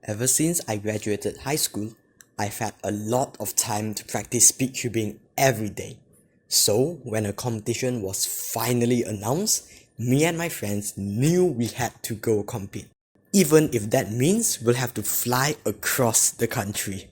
Ever since I graduated high school, I've had a lot of time to practice speedcubing every day. So when a competition was finally announced, me and my friends knew we had to go compete, even if that means we'll have to fly across the country.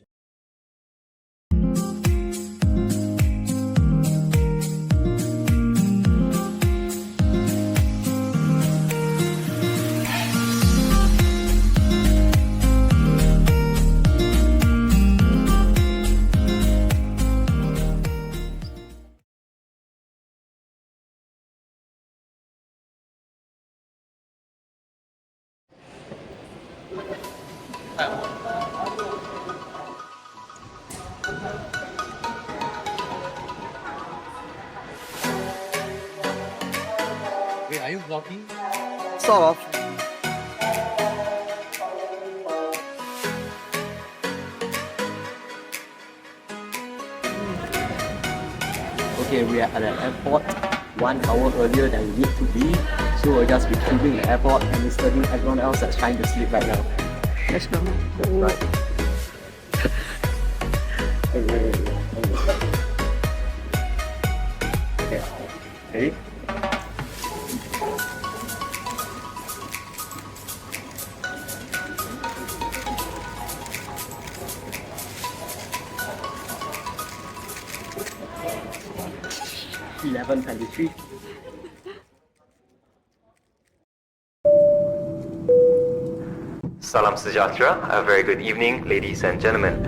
Wait, are you vlogging? Sort of. Okay, we are at the airport 1 hour earlier than we need to be. So we'll just be cubing the airport and disturbing everyone else that's trying to sleep right now. Let's go. Right. Okay. 11:23. Salam Sejahtera, a very good evening, ladies and gentlemen.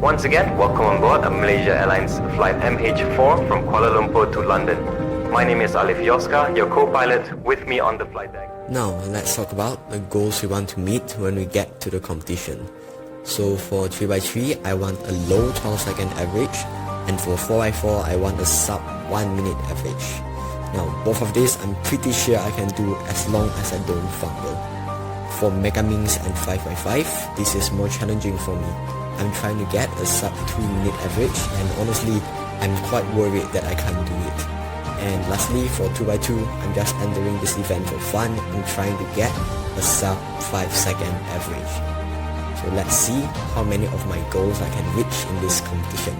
Once again, welcome on board Malaysia Airlines flight MH4 from Kuala Lumpur to London. My name is Alif Yoska, your co-pilot, with me on the flight deck. Now let's talk about the goals we want to meet when we get to the competition. So for 3x3, I want a low 12-second average, and for 4x4, I want a sub 1 minute average. Now both of these I'm pretty sure I can do as long as I don't fumble. For Megamings and 5x5, this is more challenging for me. I'm trying to get a sub 2 minute average, and honestly, I'm quite worried that I can't do it. And lastly, for 2x2, I'm just entering this event for fun and trying to get a sub 5-second average. So let's see how many of my goals I can reach in this competition.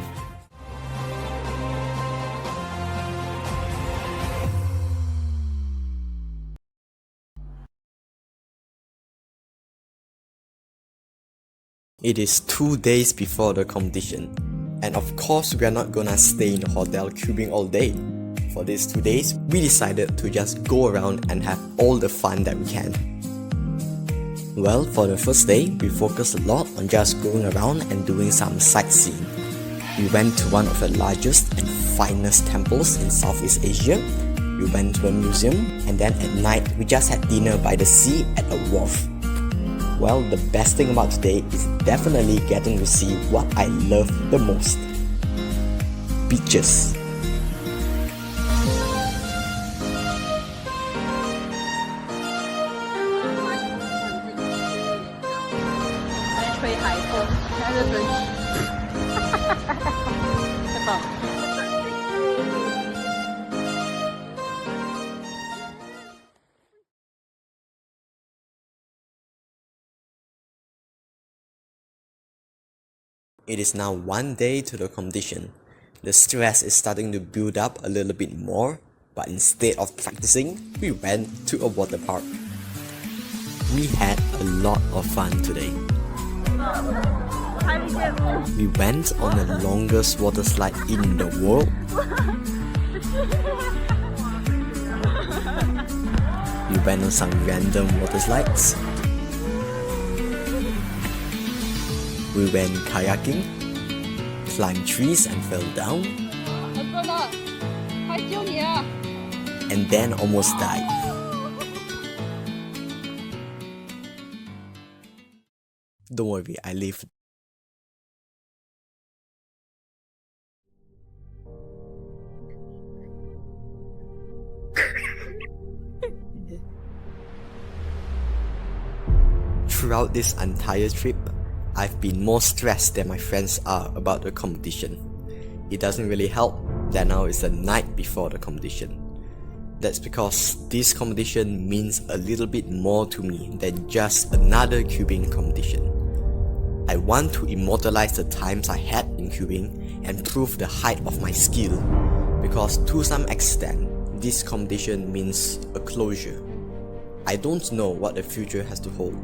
It is 2 days before the competition, and of course we are not gonna stay in the hotel cubing all day. For these 2 days, we decided to just go around and have all the fun that we can. Well, for the first day, we focused a lot on just going around and doing some sightseeing. We went to one of the largest and finest temples in Southeast Asia. We went to a museum, and then at night we just had dinner by the sea at a wharf. Well, the best thing about today is definitely getting to see what I love the most. Beaches. It is now 1 day to the competition. The stress is starting to build up a little bit more, but instead of practicing, we went to a water park. We had a lot of fun today. We went on the longest water slide in the world. We went on some random water slides. We went kayaking, climbed trees and fell down, and then almost died. Don't worry, I lived. Throughout this entire trip, I've been more stressed than my friends are about the competition. It doesn't really help that now it's the night before the competition. That's because this competition means a little bit more to me than just another cubing competition. I want to immortalize the times I had in cubing and prove the height of my skill, because to some extent, this competition means a closure. I don't know what the future has to hold,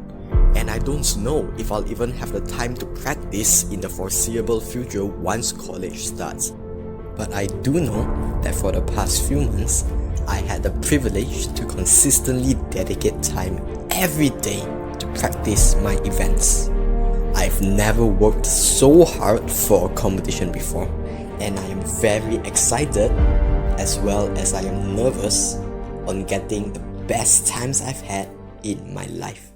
and I don't know if I'll even have the time to practice in the foreseeable future once college starts. But I do know that for the past few months, I had the privilege to consistently dedicate time every day to practice my events. I've never worked so hard for a competition before, and I am very excited as well as I am nervous on getting the best times I've had in my life.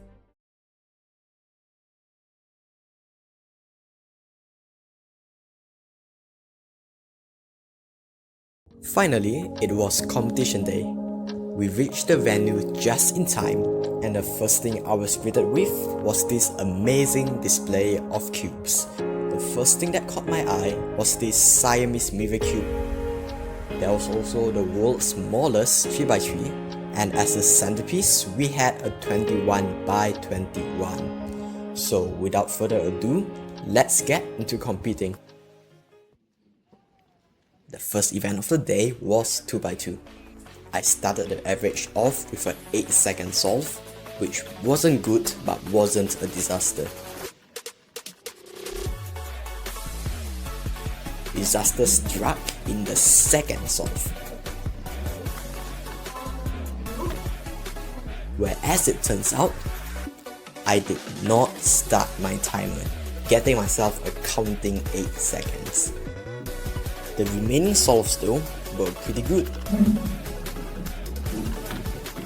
Finally, it was competition day. We reached the venue just in time, and the first thing I was greeted with was this amazing display of cubes. The first thing that caught my eye was this Siamese mirror cube. There was also the world's smallest 3x3, and as a centerpiece, we had a 21x21. So without further ado, let's get into competing. The first event of the day was 2x2. I started the average off with an 8-second solve, which wasn't good but wasn't a disaster. Disaster struck in the second solve, where as it turns out, I did not start my timer, getting myself a counting 8 seconds. The remaining solves though were pretty good.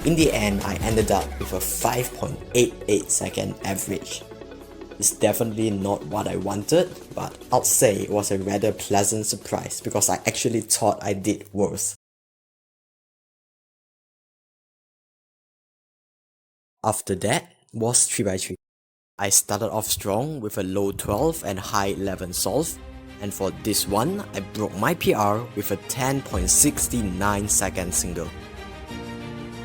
In the end, I ended up with a 5.88 second average. It's definitely not what I wanted, but I'd say it was a rather pleasant surprise because I actually thought I did worse. After that was 3x3. I started off strong with a low 12 and high 11 solve, and for this one, I broke my PR with a 10.69 second single.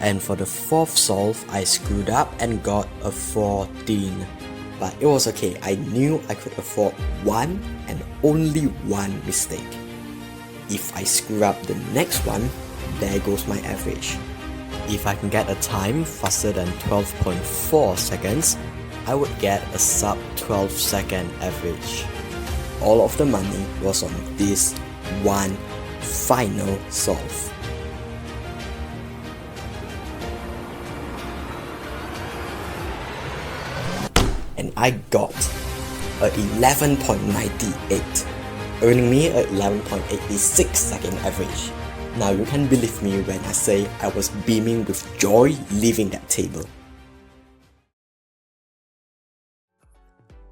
And for the fourth solve, I screwed up and got a 14. But it was okay, I knew I could afford one and only one mistake. If I screw up the next one, there goes my average. If I can get a time faster than 12.4 seconds, I would get a sub 12 second average. All of the money was on this one final solve. And I got a 11.98, earning me a 11.86 second average. Now you can believe me when I say I was beaming with joy leaving that table.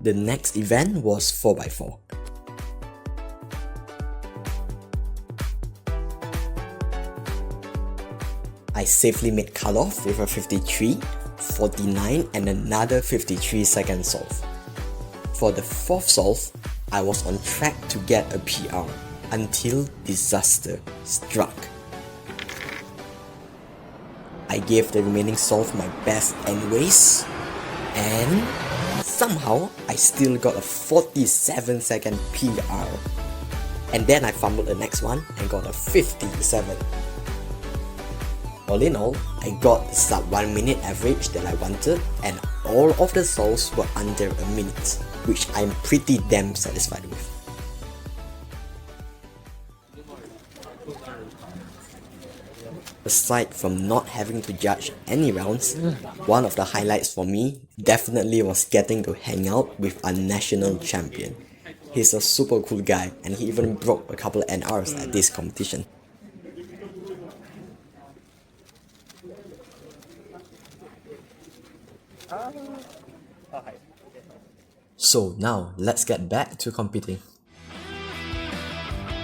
The next event was 4x4. I safely made cutoff with a 53, 49 and another 53 second solve. For the fourth solve, I was on track to get a PR until disaster struck. I gave the remaining solve my best anyways, and somehow I still got a 47 second PR. And then I fumbled the next one and got a 57. All in all, I got the sub 1 minute average that I wanted, and all of the solves were under a minute, which I'm pretty damn satisfied with. Aside from not having to judge any rounds, one of the highlights for me definitely was getting to hang out with our national champion. He's a super cool guy, and he even broke a couple of NRs at this competition. So now, let's get back to competing.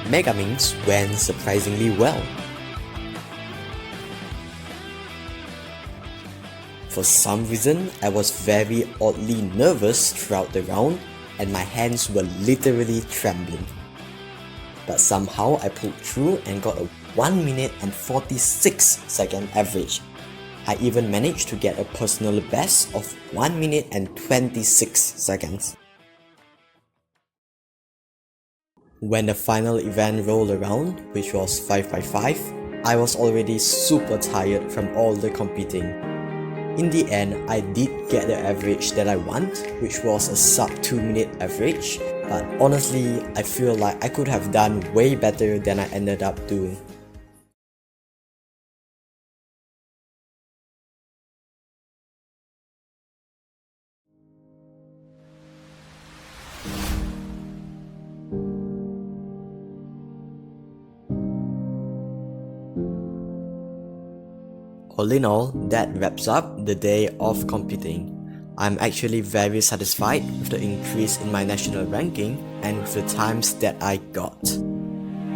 Megamings went surprisingly well. For some reason, I was very oddly nervous throughout the round and my hands were literally trembling. But somehow I pulled through and got a 1 minute and 46 second average. I even managed to get a personal best of 1 minute and 26 seconds. When the final event rolled around, which was 5x5, I was already super tired from all the competing. In the end, I did get the average that I want, which was a sub 2-minute average, but honestly, I feel like I could have done way better than I ended up doing. All in all, that wraps up the day of competing. I'm actually very satisfied with the increase in my national ranking and with the times that I got.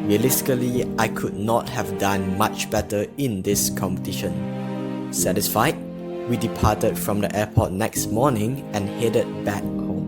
Realistically, I could not have done much better in this competition. Satisfied, we departed from the airport next morning and headed back home.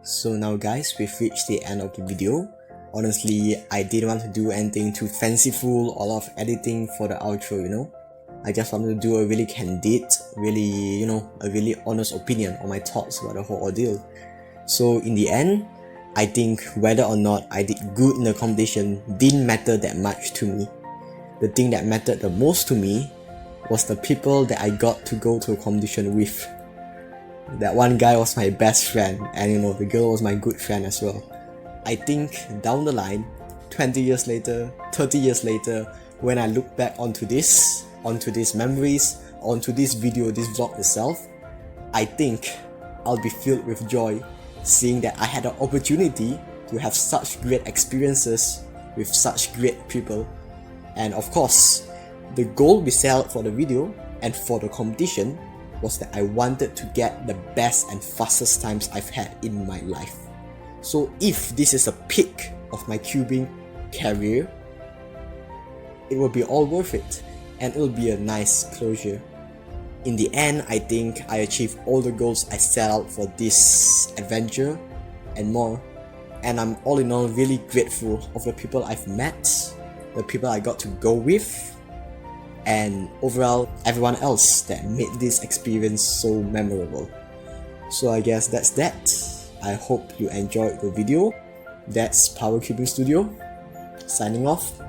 So now guys, we've reached the end of the video. Honestly, I didn't want to do anything too fanciful or a lot of editing for the outro, you know. I just wanted to do a really candid, really, a really honest opinion on my thoughts about the whole ordeal. So in the end, I think whether or not I did good in the competition didn't matter that much to me. The thing that mattered the most to me was the people that I got to go to a competition with. That one guy was my best friend, and the girl was my good friend as well. I think down the line, 20 years later, 30 years later, when I look back onto these memories, onto this video, this vlog itself, I think I'll be filled with joy seeing that I had the opportunity to have such great experiences with such great people. And of course, the goal we set out for the video and for the competition was that I wanted to get the best and fastest times I've had in my life. So if this is a peak of my cubing career, it will be all worth it, and it will be a nice closure. In the end, I think I achieved all the goals I set out for this adventure and more, and I'm all in all really grateful of the people I've met, the people I got to go with, and overall everyone else that made this experience so memorable. So I guess that's that. I hope you enjoyed the video. That's Power Cubing Studio signing off.